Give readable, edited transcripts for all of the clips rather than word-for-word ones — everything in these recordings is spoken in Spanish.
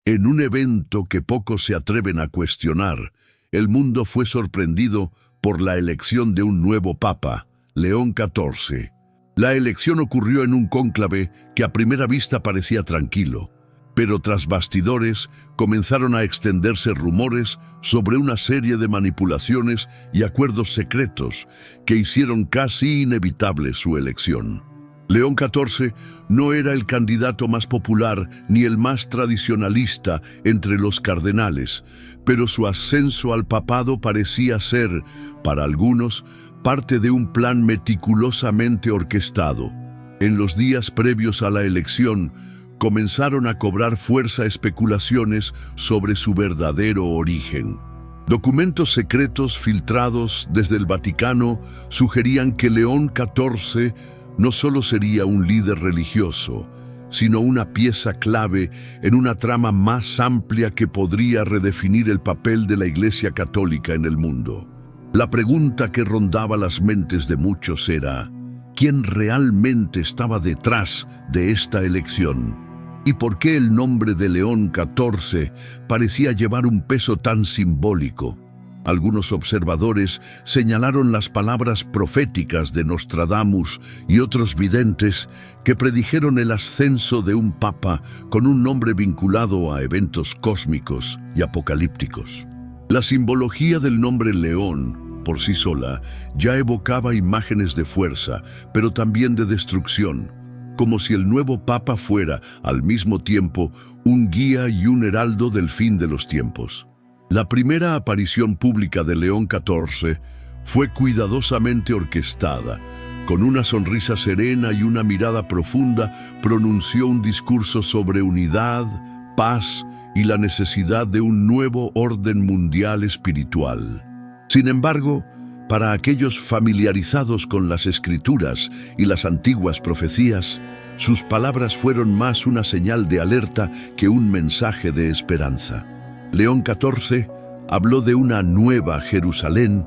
En un evento que pocos se atreven a cuestionar, el mundo fue sorprendido por la elección de un nuevo papa, León XIV. La elección ocurrió en un cónclave que a primera vista parecía tranquilo, pero tras bastidores comenzaron a extenderse rumores sobre una serie de manipulaciones y acuerdos secretos que hicieron casi inevitable su elección. León XIV no era el candidato más popular ni el más tradicionalista entre los cardenales, pero su ascenso al papado parecía ser, para algunos, parte de un plan meticulosamente orquestado. En los días previos a la elección, comenzaron a cobrar fuerza especulaciones sobre su verdadero origen. Documentos secretos filtrados desde el Vaticano sugerían que León XIV no solo sería un líder religioso, sino una pieza clave en una trama más amplia que podría redefinir el papel de la Iglesia Católica en el mundo. La pregunta que rondaba las mentes de muchos era: ¿quién realmente estaba detrás de esta elección? ¿Y por qué el nombre de León XIV parecía llevar un peso tan simbólico? Algunos observadores señalaron las palabras proféticas de Nostradamus y otros videntes que predijeron el ascenso de un papa con un nombre vinculado a eventos cósmicos y apocalípticos. La simbología del nombre León, por sí sola, ya evocaba imágenes de fuerza, pero también de destrucción, como si el nuevo papa fuera, al mismo tiempo, un guía y un heraldo del fin de los tiempos. La primera aparición pública de León XIV fue cuidadosamente orquestada. Con una sonrisa serena y una mirada profunda, pronunció un discurso sobre unidad, paz y la necesidad de un nuevo orden mundial espiritual. Sin embargo, para aquellos familiarizados con las Escrituras y las antiguas profecías, sus palabras fueron más una señal de alerta que un mensaje de esperanza. León XIV habló de una nueva Jerusalén,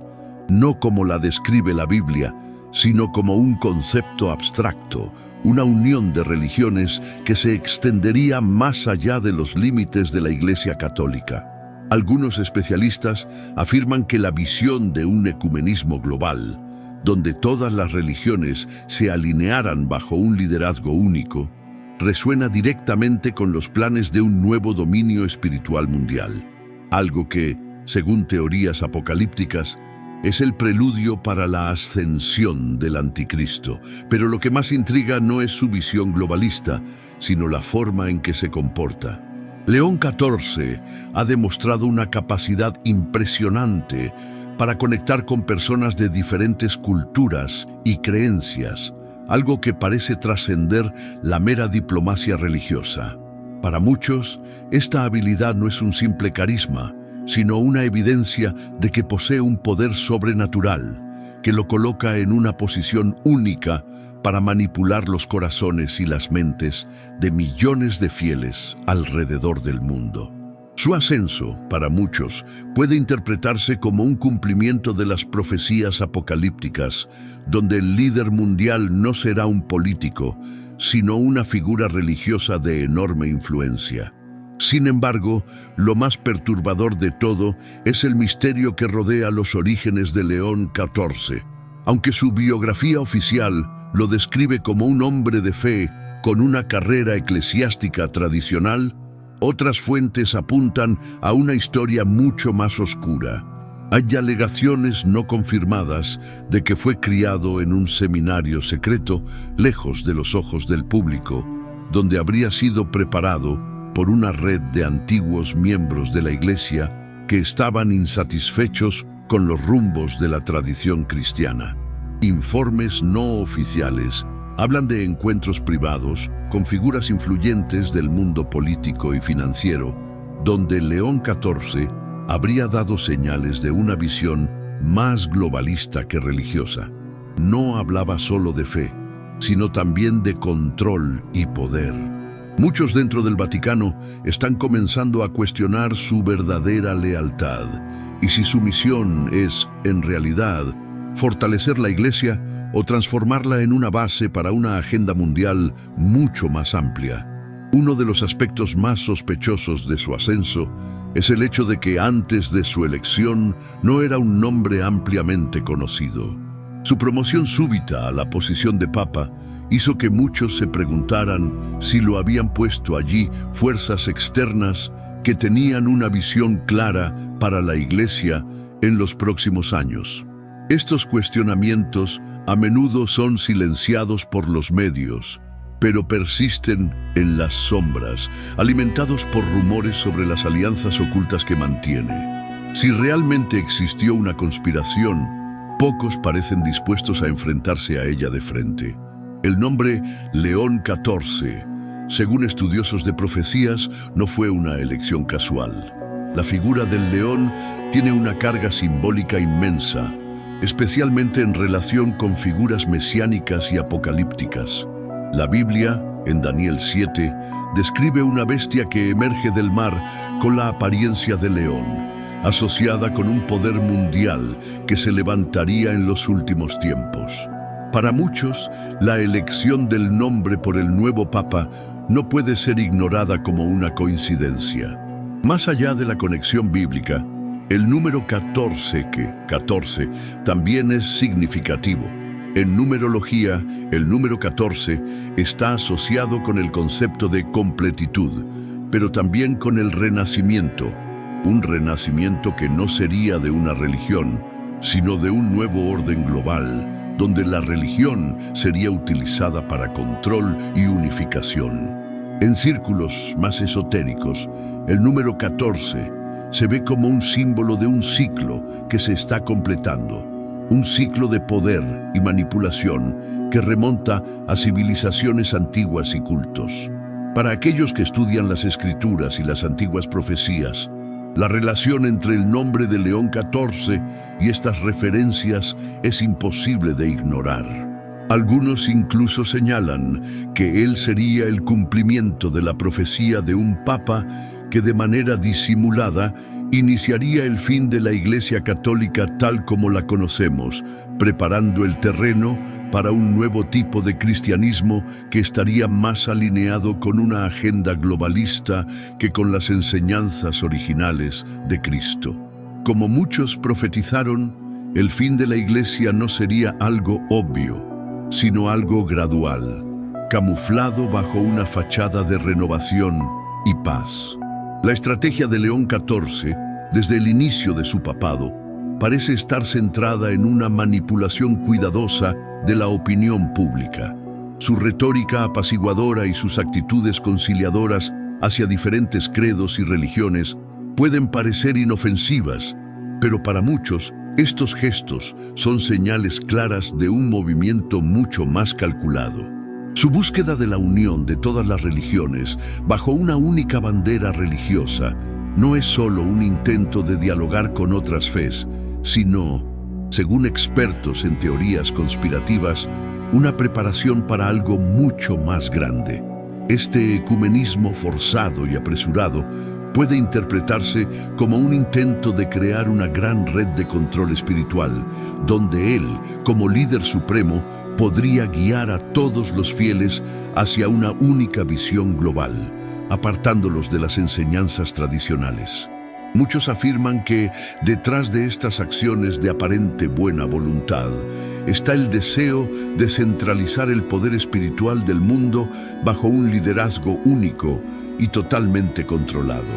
no como la describe la Biblia, sino como un concepto abstracto, una unión de religiones que se extendería más allá de los límites de la Iglesia Católica. Algunos especialistas afirman que la visión de un ecumenismo global, donde todas las religiones se alinearan bajo un liderazgo único, resuena directamente con los planes de un nuevo dominio espiritual mundial, algo que, según teorías apocalípticas, es el preludio para la ascensión del anticristo. Pero lo que más intriga no es su visión globalista, sino la forma en que se comporta. León XIV ha demostrado una capacidad impresionante para conectar con personas de diferentes culturas y creencias, algo que parece trascender la mera diplomacia religiosa. Para muchos, esta habilidad no es un simple carisma, sino una evidencia de que posee un poder sobrenatural, que lo coloca en una posición única para manipular los corazones y las mentes de millones de fieles alrededor del mundo. Su ascenso, para muchos, puede interpretarse como un cumplimiento de las profecías apocalípticas, donde el líder mundial no será un político, sino una figura religiosa de enorme influencia. Sin embargo, lo más perturbador de todo es el misterio que rodea los orígenes de León XIV. Aunque su biografía oficial lo describe como un hombre de fe con una carrera eclesiástica tradicional, otras fuentes apuntan a una historia mucho más oscura. Hay alegaciones no confirmadas de que fue criado en un seminario secreto, lejos de los ojos del público, donde habría sido preparado por una red de antiguos miembros de la Iglesia que estaban insatisfechos con los rumbos de la tradición cristiana. Informes no oficiales hablan de encuentros privados con figuras influyentes del mundo político y financiero, donde León XIV habría dado señales de una visión más globalista que religiosa. No hablaba solo de fe, sino también de control y poder. Muchos dentro del Vaticano están comenzando a cuestionar su verdadera lealtad, y si su misión es, en realidad, fortalecer la Iglesia o transformarla en una base para una agenda mundial mucho más amplia. Uno de los aspectos más sospechosos de su ascenso es el hecho de que antes de su elección no era un nombre ampliamente conocido. Su promoción súbita a la posición de papa hizo que muchos se preguntaran si lo habían puesto allí fuerzas externas que tenían una visión clara para la Iglesia en los próximos años. Estos cuestionamientos a menudo son silenciados por los medios, pero persisten en las sombras, alimentados por rumores sobre las alianzas ocultas que mantiene. Si realmente existió una conspiración, pocos parecen dispuestos a enfrentarse a ella de frente. El nombre León XIV, según estudiosos de profecías, no fue una elección casual. La figura del león tiene una carga simbólica inmensa, especialmente en relación con figuras mesiánicas y apocalípticas. La Biblia, en Daniel 7, describe una bestia que emerge del mar con la apariencia de león, asociada con un poder mundial que se levantaría en los últimos tiempos. Para muchos, la elección del nombre por el nuevo Papa no puede ser ignorada como una coincidencia. Más allá de la conexión bíblica, el número 14 también es significativo. En numerología, el número 14 está asociado con el concepto de completitud, pero también con el renacimiento, un renacimiento que no sería de una religión, sino de un nuevo orden global, donde la religión sería utilizada para control y unificación. En círculos más esotéricos, el número 14 se ve como un símbolo de un ciclo que se está completando, un ciclo de poder y manipulación que remonta a civilizaciones antiguas y cultos. Para aquellos que estudian las Escrituras y las antiguas profecías, la relación entre el nombre de León XIV y estas referencias es imposible de ignorar. Algunos incluso señalan que él sería el cumplimiento de la profecía de un papa que de manera disimulada iniciaría el fin de la Iglesia Católica tal como la conocemos, preparando el terreno para un nuevo tipo de cristianismo que estaría más alineado con una agenda globalista que con las enseñanzas originales de Cristo. Como muchos profetizaron, el fin de la Iglesia no sería algo obvio, sino algo gradual, camuflado bajo una fachada de renovación y paz. La estrategia de León XIV, desde el inicio de su papado, parece estar centrada en una manipulación cuidadosa de la opinión pública. Su retórica apaciguadora y sus actitudes conciliadoras hacia diferentes credos y religiones pueden parecer inofensivas, pero para muchos, estos gestos son señales claras de un movimiento mucho más calculado. Su búsqueda de la unión de todas las religiones bajo una única bandera religiosa no es solo un intento de dialogar con otras fes, sino, según expertos en teorías conspirativas, una preparación para algo mucho más grande. Este ecumenismo forzado y apresurado puede interpretarse como un intento de crear una gran red de control espiritual, donde él, como líder supremo, podría guiar a todos los fieles hacia una única visión global, apartándolos de las enseñanzas tradicionales. Muchos afirman que detrás de estas acciones de aparente buena voluntad está el deseo de centralizar el poder espiritual del mundo bajo un liderazgo único y totalmente controlado.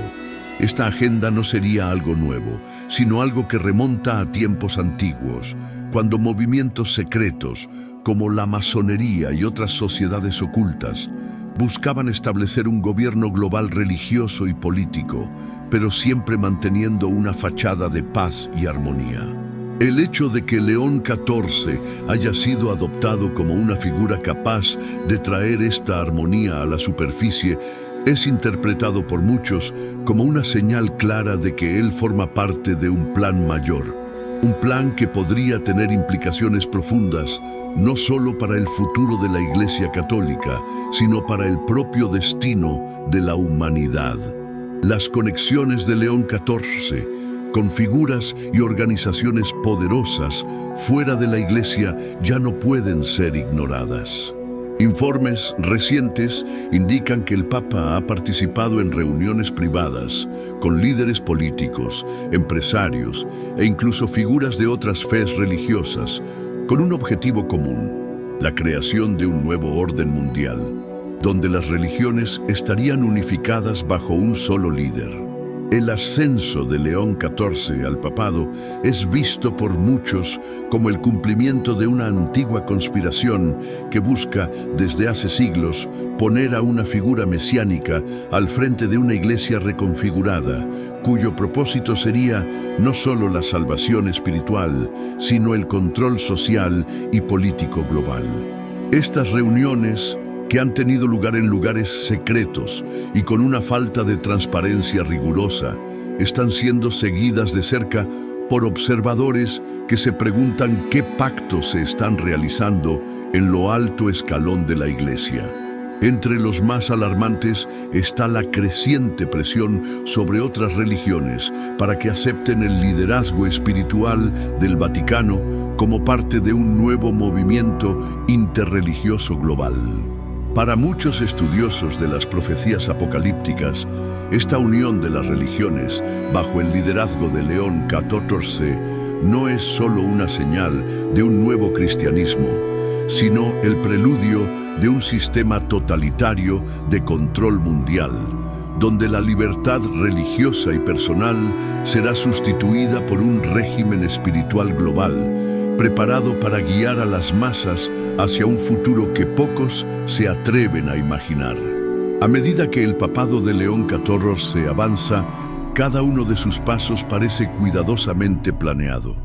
Esta agenda no sería algo nuevo, sino algo que remonta a tiempos antiguos, cuando movimientos secretos, como la masonería y otras sociedades ocultas, buscaban establecer un gobierno global religioso y político, pero siempre manteniendo una fachada de paz y armonía. El hecho de que León XIV haya sido adoptado como una figura capaz de traer esta armonía a la superficie es interpretado por muchos como una señal clara de que él forma parte de un plan mayor, un plan que podría tener implicaciones profundas no solo para el futuro de la Iglesia Católica, sino para el propio destino de la humanidad. Las conexiones de León XIV con figuras y organizaciones poderosas fuera de la Iglesia ya no pueden ser ignoradas. Informes recientes indican que el Papa ha participado en reuniones privadas con líderes políticos, empresarios e incluso figuras de otras fes religiosas, con un objetivo común: la creación de un nuevo orden mundial, donde las religiones estarían unificadas bajo un solo líder. El ascenso de León XIV al papado es visto por muchos como el cumplimiento de una antigua conspiración que busca, desde hace siglos, poner a una figura mesiánica al frente de una iglesia reconfigurada, cuyo propósito sería no solo la salvación espiritual, sino el control social y político global. Estas reuniones, que han tenido lugar en lugares secretos y con una falta de transparencia rigurosa, están siendo seguidas de cerca por observadores que se preguntan qué pactos se están realizando en lo alto escalón de la Iglesia. Entre los más alarmantes está la creciente presión sobre otras religiones para que acepten el liderazgo espiritual del Vaticano como parte de un nuevo movimiento interreligioso global. Para muchos estudiosos de las profecías apocalípticas, esta unión de las religiones bajo el liderazgo de León XIV no es solo una señal de un nuevo cristianismo, sino el preludio de un sistema totalitario de control mundial, donde la libertad religiosa y personal será sustituida por un régimen espiritual global, preparado para guiar a las masas hacia un futuro que pocos se atreven a imaginar. A medida que el papado de León XIV avanza, cada uno de sus pasos parece cuidadosamente planeado.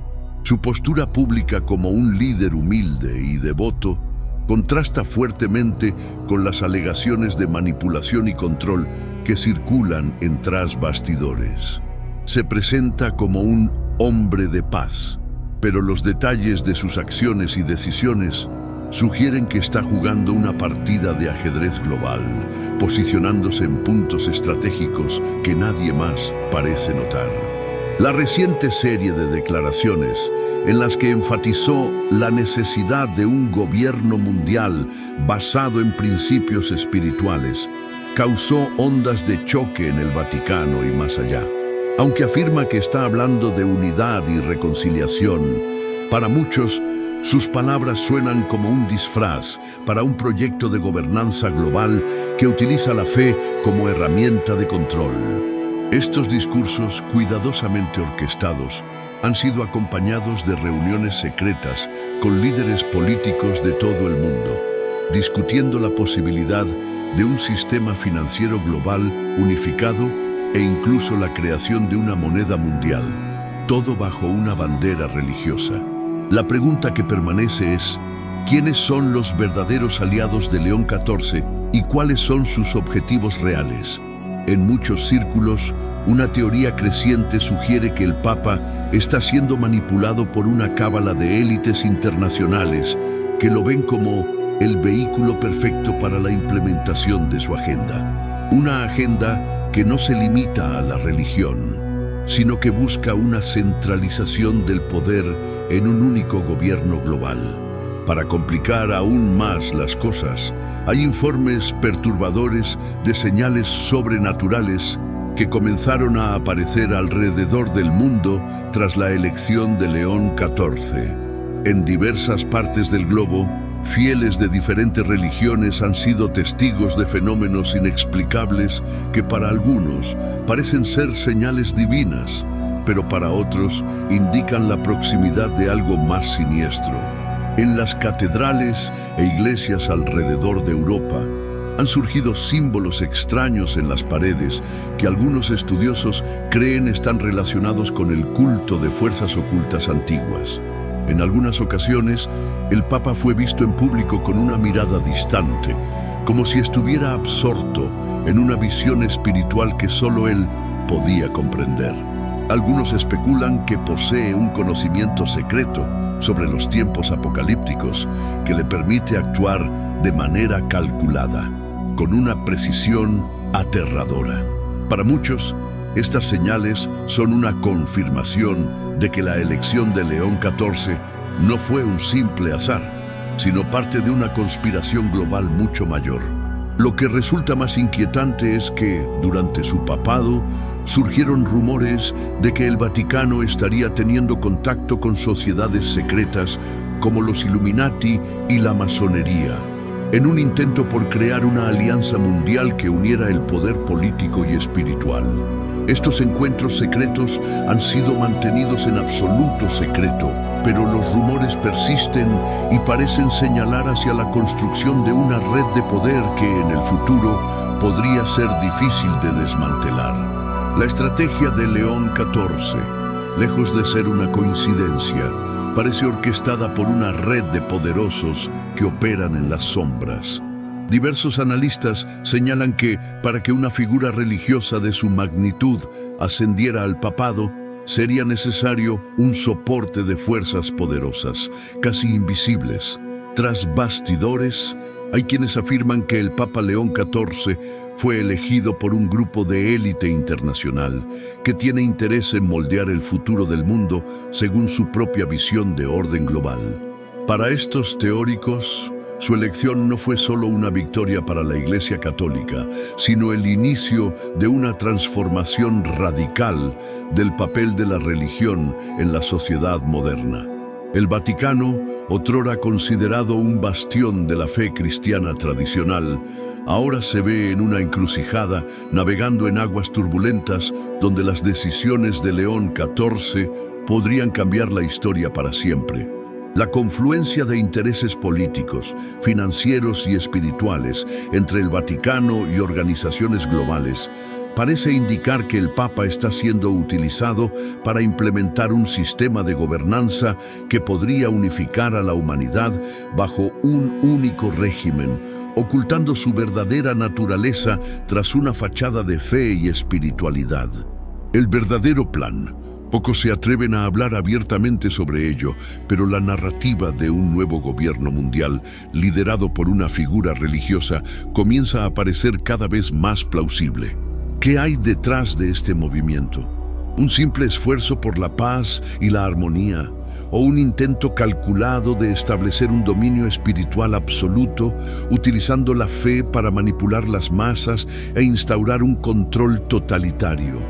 Su postura pública como un líder humilde y devoto contrasta fuertemente con las alegaciones de manipulación y control que circulan en tras bastidores. Se presenta como un hombre de paz, pero los detalles de sus acciones y decisiones sugieren que está jugando una partida de ajedrez global, posicionándose en puntos estratégicos que nadie más parece notar. La reciente serie de declaraciones en las que enfatizó la necesidad de un gobierno mundial basado en principios espirituales causó ondas de choque en el Vaticano y más allá. Aunque afirma que está hablando de unidad y reconciliación, para muchos sus palabras suenan como un disfraz para un proyecto de gobernanza global que utiliza la fe como herramienta de control. Estos discursos, cuidadosamente orquestados, han sido acompañados de reuniones secretas con líderes políticos de todo el mundo, discutiendo la posibilidad de un sistema financiero global unificado e incluso la creación de una moneda mundial, todo bajo una bandera religiosa. La pregunta que permanece es: ¿quiénes son los verdaderos aliados de León XIV y cuáles son sus objetivos reales? En muchos círculos, una teoría creciente sugiere que el Papa está siendo manipulado por una cábala de élites internacionales que lo ven como el vehículo perfecto para la implementación de su agenda. Una agenda que no se limita a la religión, sino que busca una centralización del poder en un único gobierno global. Para complicar aún más las cosas, hay informes perturbadores de señales sobrenaturales que comenzaron a aparecer alrededor del mundo tras la elección de León XIV. En diversas partes del globo, fieles de diferentes religiones han sido testigos de fenómenos inexplicables que para algunos parecen ser señales divinas, pero para otros indican la proximidad de algo más siniestro. En las catedrales e iglesias alrededor de Europa han surgido símbolos extraños en las paredes que algunos estudiosos creen están relacionados con el culto de fuerzas ocultas antiguas. En algunas ocasiones, el Papa fue visto en público con una mirada distante, como si estuviera absorto en una visión espiritual que solo él podía comprender. Algunos especulan que posee un conocimiento secreto sobre los tiempos apocalípticos que le permite actuar de manera calculada, con una precisión aterradora. Para muchos, estas señales son una confirmación de que la elección de León XIV no fue un simple azar, sino parte de una conspiración global mucho mayor. Lo que resulta más inquietante es que, durante su papado, surgieron rumores de que el Vaticano estaría teniendo contacto con sociedades secretas como los Illuminati y la masonería, en un intento por crear una alianza mundial que uniera el poder político y espiritual. Estos encuentros secretos han sido mantenidos en absoluto secreto, pero los rumores persisten y parecen señalar hacia la construcción de una red de poder que en el futuro podría ser difícil de desmantelar. La estrategia de León XIV, lejos de ser una coincidencia, parece orquestada por una red de poderosos que operan en las sombras. Diversos analistas señalan que, para que una figura religiosa de su magnitud ascendiera al papado, sería necesario un soporte de fuerzas poderosas, casi invisibles. Tras bastidores, hay quienes afirman que el Papa León XIV fue elegido por un grupo de élite internacional que tiene interés en moldear el futuro del mundo según su propia visión de orden global. Para estos teóricos, su elección no fue solo una victoria para la Iglesia Católica, sino el inicio de una transformación radical del papel de la religión en la sociedad moderna. El Vaticano, otrora considerado un bastión de la fe cristiana tradicional, ahora se ve en una encrucijada navegando en aguas turbulentas donde las decisiones de León XIV podrían cambiar la historia para siempre. La confluencia de intereses políticos, financieros y espirituales entre el Vaticano y organizaciones globales parece indicar que el Papa está siendo utilizado para implementar un sistema de gobernanza que podría unificar a la humanidad bajo un único régimen, ocultando su verdadera naturaleza tras una fachada de fe y espiritualidad. El verdadero plan. Pocos se atreven a hablar abiertamente sobre ello, pero la narrativa de un nuevo gobierno mundial, liderado por una figura religiosa, comienza a parecer cada vez más plausible. ¿Qué hay detrás de este movimiento? ¿Un simple esfuerzo por la paz y la armonía? ¿O un intento calculado de establecer un dominio espiritual absoluto, utilizando la fe para manipular las masas e instaurar un control totalitario?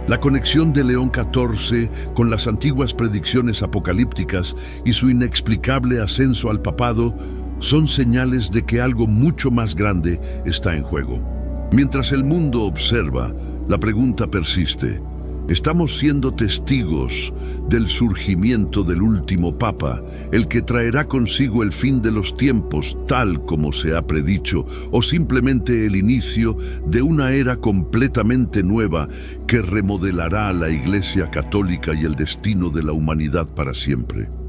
La conexión de León XIV con las antiguas predicciones apocalípticas y su inexplicable ascenso al papado son señales de que algo mucho más grande está en juego. Mientras el mundo observa, la pregunta persiste. Estamos siendo testigos del surgimiento del último Papa, el que traerá consigo el fin de los tiempos tal como se ha predicho, o simplemente el inicio de una era completamente nueva que remodelará a la Iglesia Católica y el destino de la humanidad para siempre.